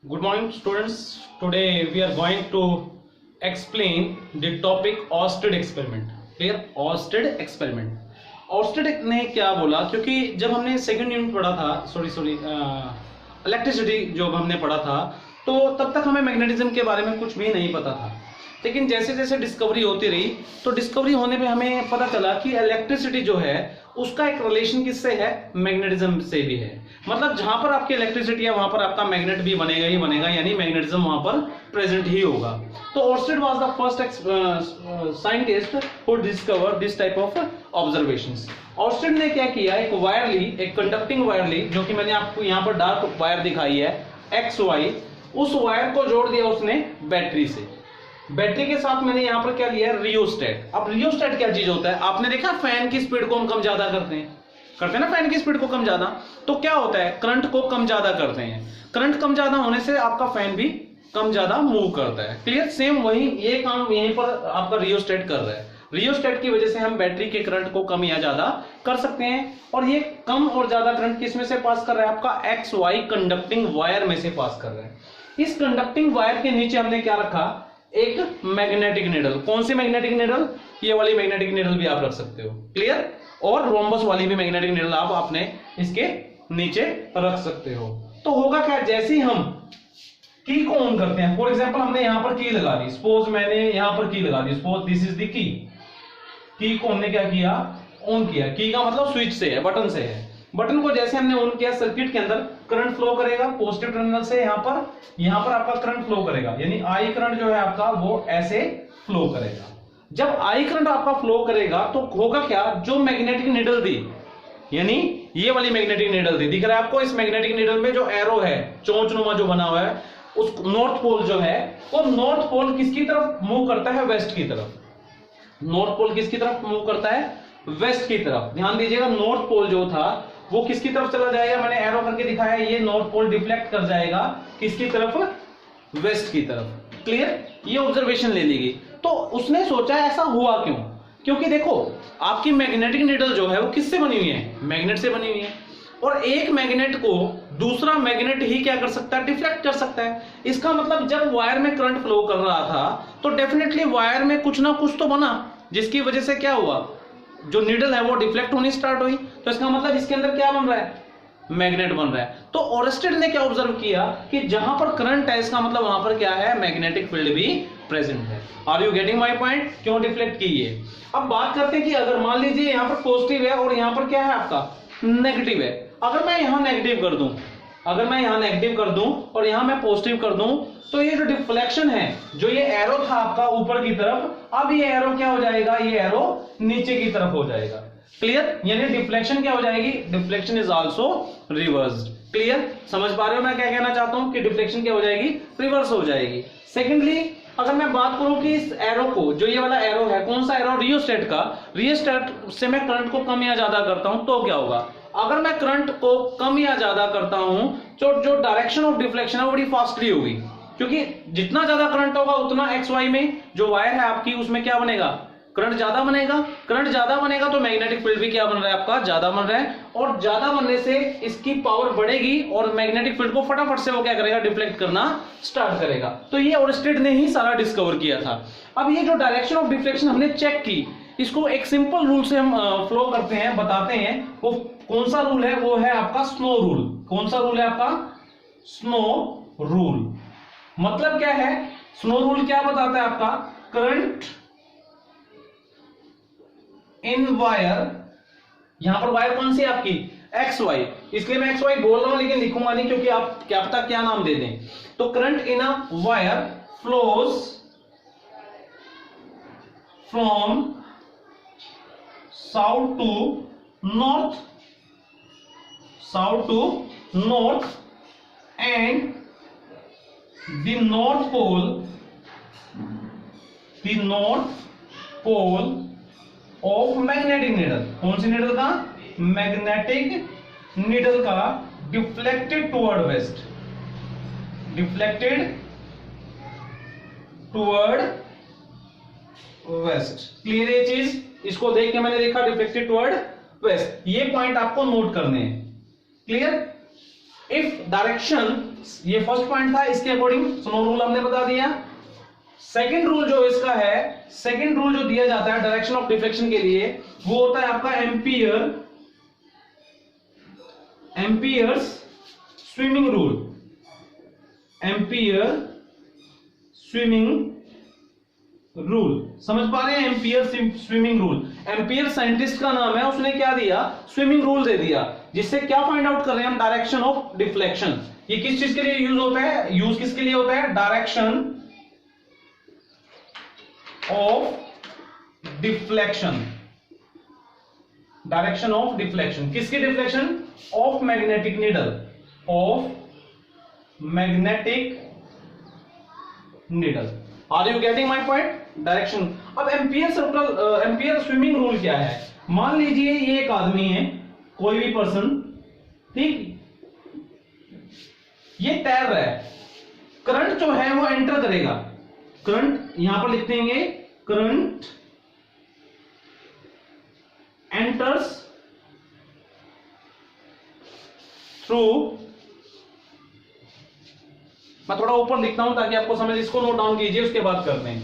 Good morning, students. Today we are going to explain the topic Oersted experiment. Clear? Oersted experiment. Oersted ने क्या बोला, क्योंकि जब हमने सेकंड यूनिट पढ़ा था, इलेक्ट्रिसिटी जो हमने पढ़ा था, तो तब तक हमें मैग्नेटिज्म के बारे में कुछ भी नहीं पता था। लेकिन जैसे जैसे डिस्कवरी होती रही, तो डिस्कवरी होने पे हमें पता चला कि इलेक्ट्रिसिटी जो है उसका एक रिलेशन किससे है, मैग्नेटिज्म से भी है। मतलब जहां पर आपकी इलेक्ट्रिसिटी है वहां पर आपका मैग्नेट भी बनेगा ही बनेगा, यानी मैग्नेटिज्म वहां पर प्रेजेंट ही होगा। तो Oersted was the first scientist who discover this type of observations. Oersted ने क्या किया, एक वायर ली, एक कंडक्टिंग वायर ली, जो कि मैंने आपको यहाँ पर डार्क वायर दिखाई है XY, उस वायर को जोड़ दिया उसने बैटरी से। बैटरी के साथ मैंने यहाँ पर क्या लिया, रियोस्टेट। अब रियोस्टेट क्या चीज होता है, आपने देखा फैन की स्पीड को हम कम ज्यादा करते हैं ना, फैन की स्पीड को कम ज्यादा, तो क्या होता है, करंट को कम ज्यादा करते हैं। करंट कम ज्यादा होने से आपका फैन भी कम ज्यादा मूव करता है। क्लियर? सेम वही ये काम यहीं पर आपका रियोस्टेट कर रहा है। रियोस्टेट की वजह से हम बैटरी के करंट को कम या ज्यादा कर सकते हैं, और ये कम और ज्यादा करंट किस में से पास कर रहा है, आपका XY कंडक्टिंग वायर में से पास कर रहा है। इस कंडक्टिंग वायर के नीचे हमने क्या रखा, एक मैग्नेटिक निडल। कौन सी मैग्नेटिक निडल? ये वाली मैग्नेटिक निडल भी आप रख सकते हो। क्लियर? और रोम्बस वाली भी मैग्नेटिक निडल आप अपने इसके नीचे रख सकते हो। तो होगा क्या, जैसे ही हम की को ऑन करते हैं, फॉर एग्जांपल हमने यहां पर की लगा दी, सपोज मैंने यहां पर की लगा दी, suppose this is the key को हमने क्या किया, ऑन किया। की का मतलब स्विच से है, बटन से है। बटन को जैसे हमने ऑन किया, सर्किट के अंदर करंट फ्लो करेगा पॉजिटिव टर्मिनल से, यहां पर आपका करंट फ्लो करेगा, यानी आई करंट जो है आपका वो ऐसे फ्लो करेगा। जब आई करंट आपका फ्लो करेगा तो होगा क्या, जो मैग्नेटिक निडल थी, यानी ये वाली मैग्नेटिक निडल थी, दिख रहा है आपको, इस मैग्नेटिक निडल में जो एरो है, चोंचनुमा जो बना हुआ है, उस नॉर्थ पोल जो है, वो नॉर्थ पोल किसकी तरफ मूव करता है, वेस्ट की तरफ। नॉर्थ पोल किसकी तरफ मूव करता है, वेस्ट की तरफ। ध्यान दीजिएगा, नॉर्थ पोल जो था वो किसकी तरफ चला जाएगा, मैंने एरो करके दिखाया है, ये नॉर्थ पोल डिफ्लेक्ट कर जाएगा किसकी तरफ, वेस्ट की तरफ। क्लियर? ये ऑब्जर्वेशन ले ली गई। तो उसने सोचा ऐसा हुआ क्यों, क्योंकि देखो आपकी मैग्नेटिक निडल जो है वो किससे बनी हुई है, मैग्नेट से बनी हुई है, और एक मैग्नेट को दूसरा मैग्नेट ही क्या कर सकता है, डिफ्लेक्ट कर सकता है। इसका मतलब जब वायर में करंट फ्लो कर रहा था तो डेफिनेटली वायर में कुछ ना कुछ तो बना, जिसकी वजह से क्या हुआ, जो निडल है वो डिफ्लेक्ट होनी स्टार्ट हुई। तो इसका मतलब इसके अंदर क्या बन रहा है, मैग्नेट बन रहा है। तो ओर्स्टेड ने क्या ऑब्जर्व किया कि जहां पर करंट है, इसका मतलब वहां पर क्या है, मैग्नेटिक फील्ड भी प्रेजेंट है। Are you getting my point? क्यों डिफ्लेक्ट की ये। अब बात करते हैं कि अगर मान लीजिए यहां पर पॉजिटिव है और यहां पर क्या है आपका नेगेटिव है, अगर मैं यहां नेगेटिव कर दूं, और यहां मैं पॉजिटिव कर दूं, तो ये जो डिफ्लेक्शन है, जो ये एरो था आपका ऊपर की तरफ, अब ये एरो क्या हो जाएगा, ये एरो नीचे की तरफ हो जाएगा। क्लियर? यानी डिफ्लेक्शन क्या हो जाएगी, deflection is also reversed. Clear? समझ पा रहे हो मैं क्या कहना चाहता हूं, कि डिफ्लेक्शन क्या हो जाएगी, रिवर्स हो जाएगी। सेकेंडली, अगर मैं बात करूं कि इस एरो को, जो ये वाला एरो है, कौन सा एरो, रियोस्टेट का, रियोस्टेट से मैं करंट को कम या ज्यादा करता हूं तो क्या होगा, अगर मैं करंट को कम या ज्यादा करता हूं तो जो डायरेक्शन ऑफ डिफ्लेक्शन है वो बड़ी फास्टली होगी, क्योंकि जितना ज्यादा करंट होगा उतना XY में जो वायर है आपकी, उसमें क्या बनेगा, करंट ज्यादा बनेगा। करंट ज्यादा बनेगा तो मैग्नेटिक फील्ड भी क्या बन रहा है आपका, ज्यादा बन रहा है, और ज्यादा बनने से इसकी पावर बढ़ेगी और मैग्नेटिक फील्ड को फटाफट से वो क्या करेगा, डिफ्लेक्ट करना स्टार्ट करेगा। तो ये ओर्स्टेड ने ही सारा डिस्कवर किया था। अब ये जो डायरेक्शन ऑफ डिफ्लेक्शन हमने चेक की, इसको एक सिंपल रूल से हम फ्लो करते हैं, बताते हैं। वो कौन सा रूल है, वो है आपका स्नो रूल। कौन सा रूल है आपका, स्नो रूल। मतलब क्या है, स्नो रूल क्या बताता है आपका, करंट इन वायर, यहां पर वायर कौन सी है आपकी, XY, इसलिए मैं XY बोल रहा हूं लेकिन लिखूंगा नहीं, क्योंकि आप क्या पता क्या नाम दे दें। तो current in a wire flows from south to north and the north pole of magnetic needle। कौन सी निडल का, मैग्नेटिक निडल का डिफ्लेक्टेड टुवर्ड वेस्ट। क्लियर ये चीज, इसको देख के मैंने देखा डिफ्लेक्टेड टुवर्ड वेस्ट, ये पॉइंट आपको नोट करने हैं। क्लियर? इफ डायरेक्शन ये फर्स्ट पॉइंट था, इसके अकॉर्डिंग स्नो रूल हमने बता दिया। सेकंड रूल जो इसका है, सेकंड रूल जो दिया जाता है डायरेक्शन ऑफ डिफ्लेक्शन के लिए, वो होता है आपका amperes swimming rule. Ampere swimming rule, समझ पा रहे हैं? Ampere swimming rule, ampere scientist का नाम है, उसने क्या दिया? स्विमिंग रूल दे दिया, जिससे क्या फाइंड आउट कर रहे हैं हम? Direction of deflection. ये किस चीज के लिए यूज होता है? यूज किसके लिए होता है? Direction of deflection. Direction of deflection, किसकी deflection? Of magnetic needle, of magnetic needle. Are you getting my point? Direction. अब एम्पियर स्विमिंग रूल क्या है? मान लीजिए ये एक आदमी है, कोई भी पर्सन, ठीक, ये तैर रहा है, करंट जो है वो एंटर करेगा। करंट यहां पर लिख देंगे, करंट एंटर्स थ्रू, मैं थोड़ा ऊपर लिखता हूं ताकि आपको समझ, इसको नोट डाउन कीजिए, उसके बाद करते हैं,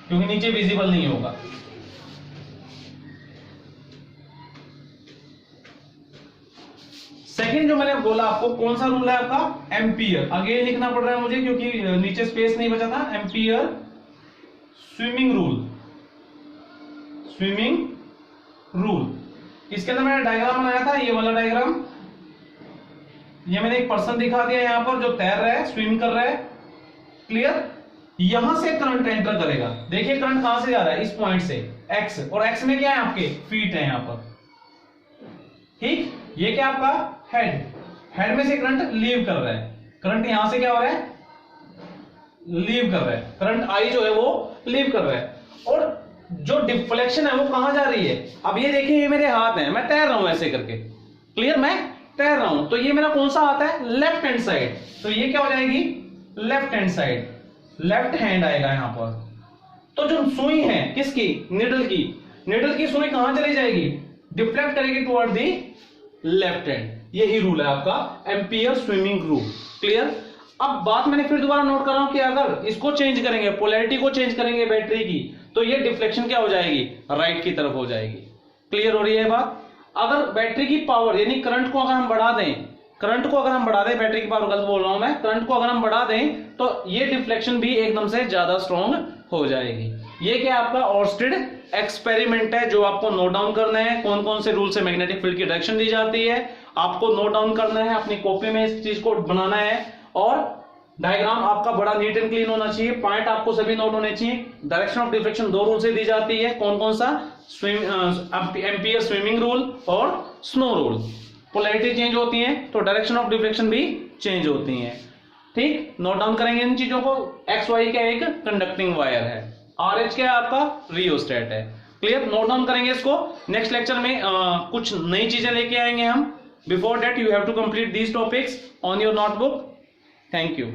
क्योंकि नीचे विजिबल नहीं होगा। सेकंड जो मैंने बोला आपको, कौन सा रूल है आपका? एम्पियर। अगेन लिखना पड़ रहा है मुझे क्योंकि नीचे स्पेस नहीं बचा था। Ampere swimming rule, swimming rule. इसके अंदर मैंने डायग्राम बनाया था, ये वाला डायग्राम। ये मैंने एक पर्सन दिखा दिया यहां पर, जो तैर रहा है, स्विम कर रहा है, क्लियर? यहां से करंट एंटर करेगा। देखिए करंट कहां से जा रहा है? इस पॉइंट से, एक्स, और एक्स में क्या है आपके? फीट है यहां पर, ठीक। ये क्या आपका? हेड। हेड में से करंट लीव कर रहा है। करंट यहां से क्या हो रहा है? लीव कर रहा है। करंट आई जो है वो लीव कर रहा है। और जो डिफ्लेक्शन है वो कहां जा रही है? अब ये देखिए, ये मेरे हाथ हैं, मैं तैर रहा हूं ऐसे करके, क्लियर? मैं तैर रहा हूं, तो ये मेरा कौन सा हाथ है? Left hand side. तो ये क्या हो जाएगी? Left hand side, left hand आएगा यहां पर। तो जो सुई है किसकी? निडल की। निडल की सुई कहां चली जाएगी? डिफ्लेक्ट करेगी टुवर्ड दी लेफ्ट हैंड। यही रूल है आपका एम्पियर स्विमिंग रूल, क्लियर? अब बात मैंने फिर दोबारा नोट कर रहा हूं कि अगर इसको चेंज करेंगे, पोलैरिटी को चेंज करेंगे बैटरी की, तो ये डिफ्लेक्शन क्या हो जाएगी? राइट की तरफ हो जाएगी। क्लियर हो रही है बात? अगर बैटरी की पावर, यानी करंट को अगर हम बढ़ा दें, करंट को अगर हम बढ़ा दें, बैटरी की पावर गलत बोल रहा हूं मैं, करंट को अगर हम बढ़ा दें तो ये डिफ्लेक्शन भी एकदम से ज्यादा स्ट्रॉन्ग हो जाएगी। ये क्या आपका ऑर्स्टेड एक्सपेरिमेंट है, जो आपको नोट डाउन करना है। कौन कौन से रूल से मैग्नेटिक फील्ड की डायरेक्शन दी जाती है, आपको नोट डाउन करना है, अपनी कॉपी में इस चीज को बनाना है। और डायग्राम आपका बड़ा नीट एंड क्लीन होना चाहिए, पॉइंट आपको सभी नोट होने चाहिए। डायरेक्शन ऑफ डिफ्लेक्शन दो रूल से दी जाती है, कौन कौन सा? एम्पियर स्विमिंग रूल और स्नो रूल। पोलैरिटी चेंज होती है तो डायरेक्शन ऑफ डिफ्लेक्शन भी चेंज होती है, ठीक। नोट डाउन करेंगे इन चीजों को। एक्स वाई क्या एक कंडक्टिंग वायर है, आर एच क्या है आपका? रियोस्टेट है, क्लियर? नोट डाउन करेंगे इसको। नेक्स्ट लेक्चर में कुछ नई चीजें लेके आएंगे हम। Before that you have to complete these topics on your notebook. Thank you.